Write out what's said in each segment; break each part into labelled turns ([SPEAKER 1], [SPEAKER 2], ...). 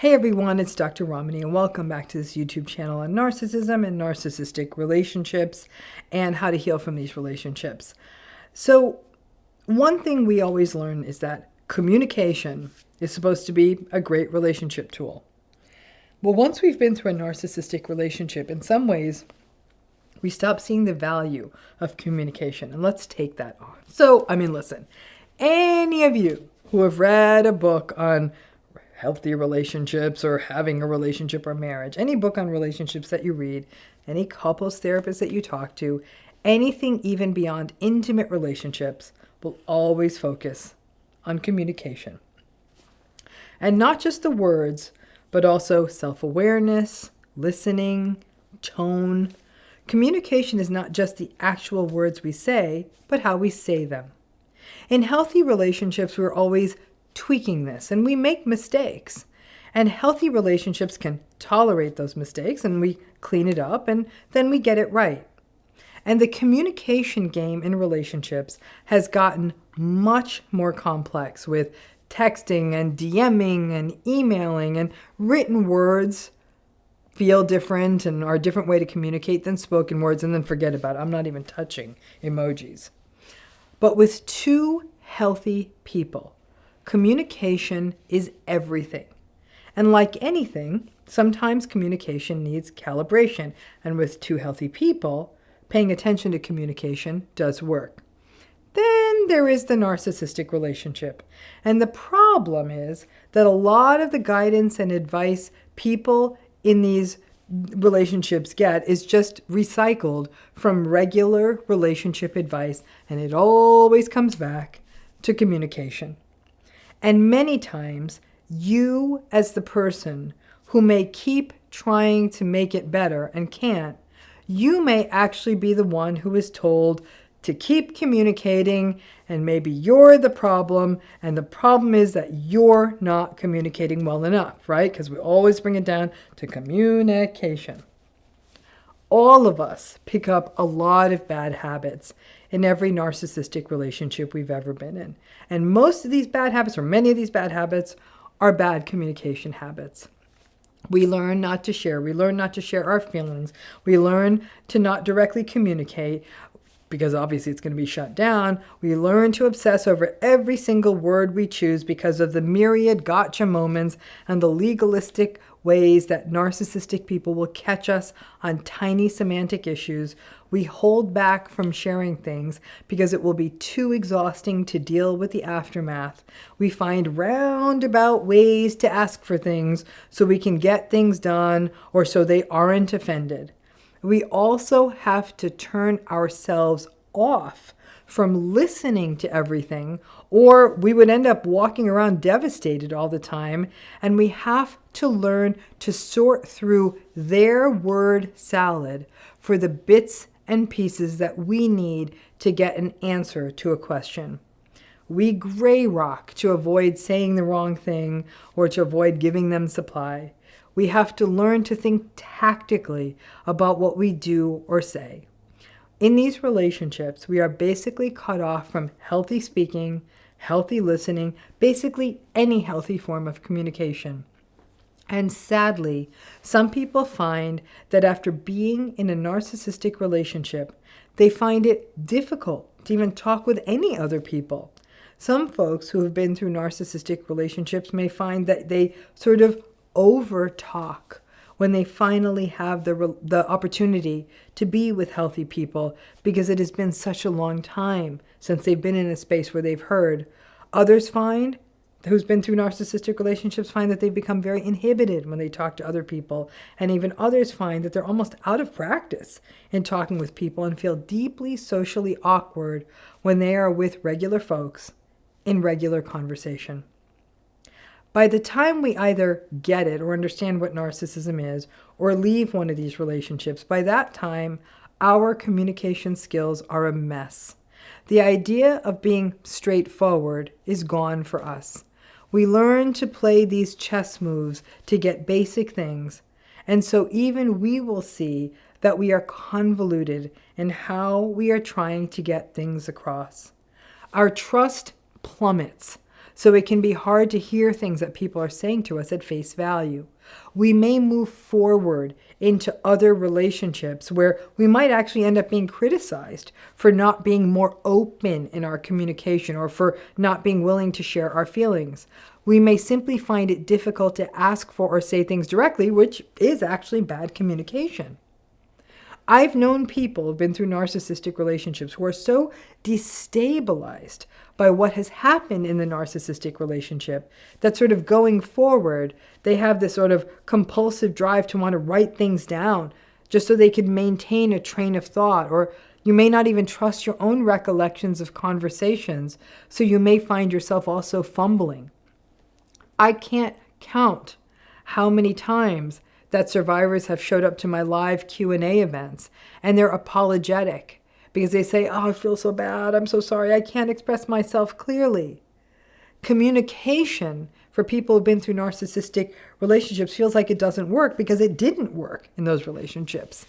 [SPEAKER 1] Hey everyone, it's Dr. Ramani and welcome back to this YouTube channel on narcissism and narcissistic relationships and how to heal from these relationships. So one thing we always learn is that communication is supposed to be a great relationship tool. Well, once we've been through a narcissistic relationship, in some ways, we stop seeing the value of communication. And let's take that on. So, listen, any of you who have read a book on healthy relationships or having a relationship or marriage, any book on relationships that you read, any couples therapist that you talk to, anything even beyond intimate relationships will always focus on communication. And not just the words, but also self-awareness, listening, tone. Communication is not just the actual words we say, but how we say them. In healthy relationships, we're always tweaking this and we make mistakes. And healthy relationships can tolerate those mistakes and we clean it up and then we get it right. And the communication game in relationships has gotten much more complex with texting and DMing and emailing, and written words feel different and are a different way to communicate than spoken words, and then forget about it. I'm not even touching emojis. But with two healthy people, communication is everything. And like anything, sometimes communication needs calibration. And with two healthy people, paying attention to communication does work. Then there is the narcissistic relationship. And the problem is that a lot of the guidance and advice people in these relationships get is just recycled from regular relationship advice. And it always comes back to communication. And many times, you as the person who may keep trying to make it better and can't, you may actually be the one who is told to keep communicating, and maybe you're the problem, and the problem is that you're not communicating well enough, right? Because we always bring it down to communication. All of us pick up a lot of bad habits in every narcissistic relationship we've ever been in. And most of these bad habits, or many of these bad habits, are bad communication habits. We learn not to share. We learn not to share our feelings. We learn to not directly communicate because obviously it's going to be shut down. We learn to obsess over every single word we choose because of the myriad gotcha moments and the legalistic ways that narcissistic people will catch us on tiny semantic issues. We hold back from sharing things because it will be too exhausting to deal with the aftermath. We find roundabout ways to ask for things so we can get things done or so they aren't offended. We also have to turn ourselves off from listening to everything, or we would end up walking around devastated all the time. And we have to learn to sort through their word salad for the bits and pieces that we need to get an answer to a question. We gray rock to avoid saying the wrong thing or to avoid giving them supply. We have to learn to think tactically about what we do or say. In these relationships, we are basically cut off from healthy speaking, healthy listening, basically any healthy form of communication. And sadly, some people find that after being in a narcissistic relationship, they find it difficult to even talk with any other people. Some folks who have been through narcissistic relationships may find that they sort of over talk when they finally have the opportunity to be with healthy people because it has been such a long time since they've been in a space where they've heard. Others find, who's been through narcissistic relationships, find that they've become very inhibited when they talk to other people. And even others find that they're almost out of practice in talking with people and feel deeply socially awkward when they are with regular folks in regular conversation. By the time we either get it or understand what narcissism is or leave one of these relationships, by that time, our communication skills are a mess. The idea of being straightforward is gone for us. We learn to play these chess moves to get basic things, and so even we will see that we are convoluted in how we are trying to get things across. Our trust plummets So it can be hard to hear things that people are saying to us at face value. We may move forward into other relationships where we might actually end up being criticized for not being more open in our communication or for not being willing to share our feelings. We may simply find it difficult to ask for or say things directly, which is actually bad communication. I've known people who've been through narcissistic relationships who are so destabilized by what has happened in the narcissistic relationship that sort of going forward, they have this sort of compulsive drive to want to write things down just so they could maintain a train of thought. Or you may not even trust your own recollections of conversations, so you may find yourself also fumbling. I can't count how many times that survivors have showed up to my live Q&A events and they're apologetic because they say, oh, I feel so bad. I'm so sorry. I can't express myself clearly. Communication for people who've been through narcissistic relationships feels like it doesn't work because it didn't work in those relationships.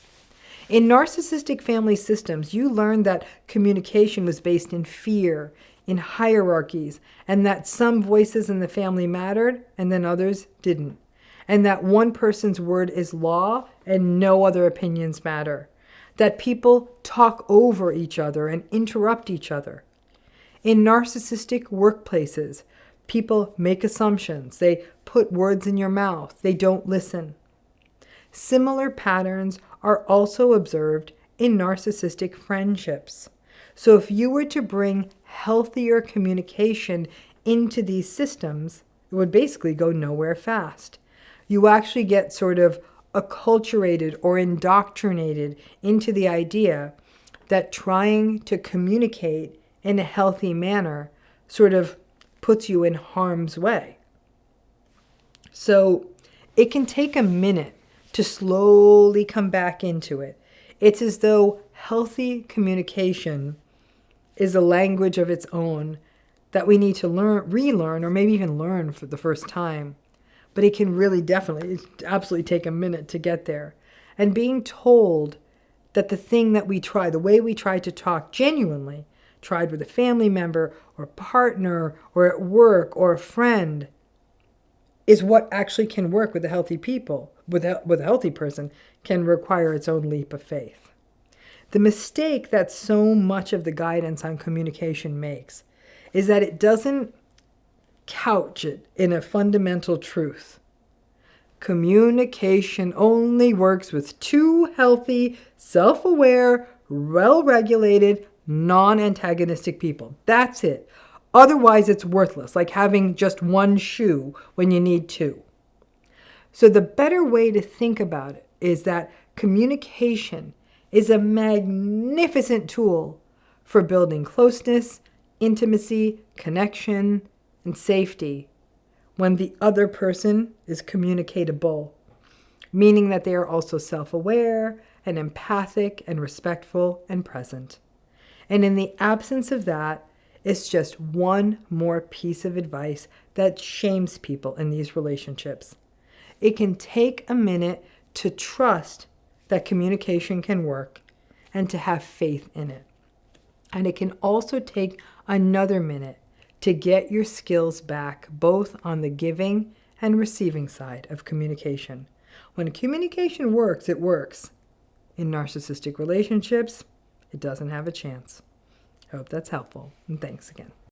[SPEAKER 1] In narcissistic family systems, you learn that communication was based in fear, in hierarchies, and that some voices in the family mattered and then others didn't. And that one person's word is law and no other opinions matter. That people talk over each other and interrupt each other. In narcissistic workplaces, people make assumptions. They put words in your mouth. They don't listen. Similar patterns are also observed in narcissistic friendships. So if you were to bring healthier communication into these systems, it would basically go nowhere fast. You actually get sort of acculturated or indoctrinated into the idea that trying to communicate in a healthy manner sort of puts you in harm's way. So it can take a minute to slowly come back into it. It's as though healthy communication is a language of its own that we need to relearn, or maybe even learn for the first time. But it can really absolutely take a minute to get there. And being told that the way we try to talk genuinely, tried with a family member or partner or at work or a friend, is what actually can work with a healthy person, can require its own leap of faith. The mistake that so much of the guidance on communication makes is that it doesn't couch it in a fundamental truth. Communication only works with two healthy, self-aware, well-regulated, non-antagonistic people. That's it. Otherwise, it's worthless, like having just one shoe when you need two. So the better way to think about it is that communication is a magnificent tool for building closeness, intimacy, connection, and safety when the other person is communicatable, meaning that they are also self-aware and empathic and respectful and present. And in the absence of that, it's just one more piece of advice that shames people in these relationships. It can take a minute to trust that communication can work and to have faith in it. And it can also take another minute to get your skills back, both on the giving and receiving side of communication. When communication works, it works. In narcissistic relationships, it doesn't have a chance. I hope that's helpful, and thanks again.